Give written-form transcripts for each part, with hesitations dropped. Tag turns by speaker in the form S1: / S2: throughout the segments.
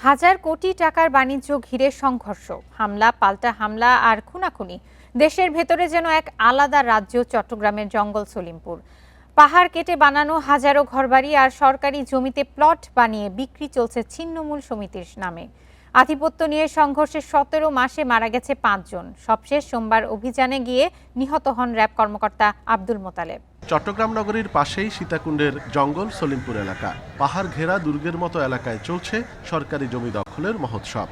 S1: হাজার কোটি টাকার বাণিজ্য ঘিরে সংঘর্ষ, হামলা পাল্টা হামলা আর খুনাখুনি। দেশের ভেতরে যেন এক আলাদা রাজ্য চট্টগ্রামের জঙ্গল সলিমপুর। পাহাড় কেটে বানানো হাজারো ঘরবাড়ি আর সরকারি জমিতে প্লট বানিয়ে বিক্রি চলছে ছিন্নমূল সমিতির নামে। আধিপত্য নিয়ে সংঘর্ষে 17 মাসে মারা গেছে 5 জন। সবশেষ সোমবার অভিযানে গিয়ে নিহত হন র্যাব কর্মকর্তা আব্দুল মোতালেব।
S2: চট্টগ্রাম নগরীর পাশেই সীতাকুণ্ডের জঙ্গল সলিমপুর এলাকা। পাহাড় ঘেরা দুর্গের মতো এলাকায় চলছে সরকারি জমি দখলের মহোৎসব।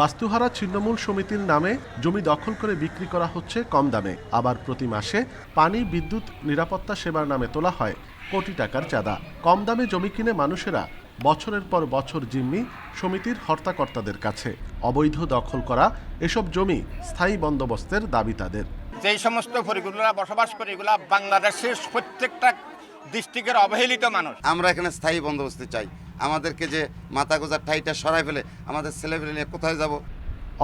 S2: বাস্তুহারা ছিন্নমূল সমিতির নামে জমি দখল করে বিক্রি করা হচ্ছে কম দামে। আবার প্রতি মাসে পানি, বিদ্যুৎ, নিরাপত্তা সেবার নামে তোলা হয় কোটি টাকার চাঁদা। কম দামে জমি কিনে মানুষেরা বছরের পর বছর জিম্মি সমিতির হর্তাকর্তাদের কাছে। অবৈধ দখল করা এসব জমি স্থায়ী বন্দোবস্তের দাবি তাদের।
S3: যেই সমস্ত পরিবারগুলো বসবাস করে এগুলা বাংলাদেশের প্রত্যেকটা ডিস্ট্রিক্টের অবহেলিত মানুষ।
S4: আমরা এখানে স্থায়ী বন্দোবস্ত চাই। আমাদেরকে যে মাথা গোজার ঠাইটা সরাই ফেলে আমাদের ছেলেপেলে নিয়ে কোথায় যাব?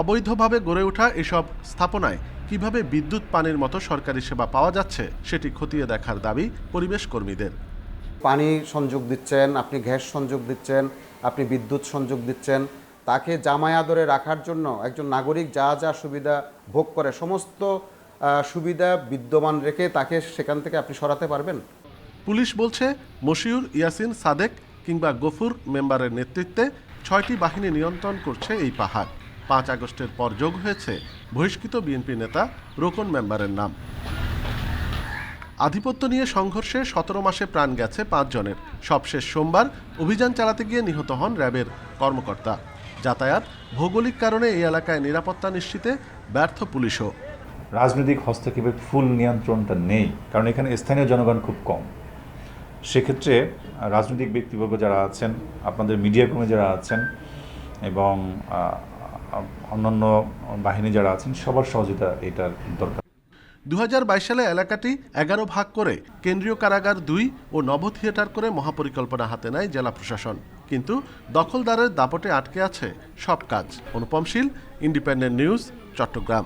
S2: অবৈধভাবে গড়ে ওঠা এসব স্থাপনায় কিভাবে বিদ্যুৎ, পানির মতো সরকারি সেবা পাওয়া যাচ্ছে সেটি খতিয়ে দেখার দাবি পরিবেশ কর্মীদের।
S5: পানি সংযোগ দিচ্ছেন, আপনি গ্যাস সংযোগ দিচ্ছেন, আপনি বিদ্যুৎ সংযোগ দিচ্ছেন, তাকে জামায়া ধরে রাখার জন্য একজন নাগরিক যা যা সুবিধা ভোগ করে সমস্ত সুবিধা বিদ্যমান রেখে তাকে সেখান থেকে আপনি সরাতে পারবেন?
S2: পুলিশ বলছে মশিউর, ইয়াসিন, সাদেক কিংবা গফুর মেম্বারের নেতৃত্বে 6টি বাহিনী নিয়ন্ত্রণ করছে এই পাহাড়। 5 আগস্টের পর যোগ হয়েছে বহিষ্কৃত বিএনপি নেতা রোকন মেম্বারের নাম। আধিপত্য নিয়ে সংঘর্ষে 17 মাসে প্রাণ গেছে 5 জনের। সবশেষ সোমবার অভিযান চালাতে গিয়ে নিহত হন র্যাবের কর্মকর্তা। যাতায়াত, ভৌগোলিক কারণে এই এলাকায় নিরাপত্তা নিশ্চিতে ব্যর্থ পুলিশও।
S6: রাজনৈতিক হস্তক্ষেপের ফুল নিয়ন্ত্রণটা নেই, কারণ এখানে স্থানীয় জনগণ খুব কম। সেক্ষেত্রে রাজনৈতিক ব্যক্তিবর্গ যারা আছেন, আপনাদের মিডিয়া কর্মী যারা আছেন এবং অন্যান্য বাহিনী যারা আছেন, সবার সহযোগিতা এটার দরকার।
S2: 2022 সালে এলাকাটি 11 ভাগ করে কেন্দ্রীয় কারাগার 2 ও নভ থিয়েটার করে মহাপরিকল্পনা হাতে নেয় জেলা প্রশাসন। কিন্তু দখলদারের দাপটে আটকে আছে সব কাজ। অনুপম শীল, ইন্ডিপেন্ডেন্ট নিউজ, চট্টগ্রাম।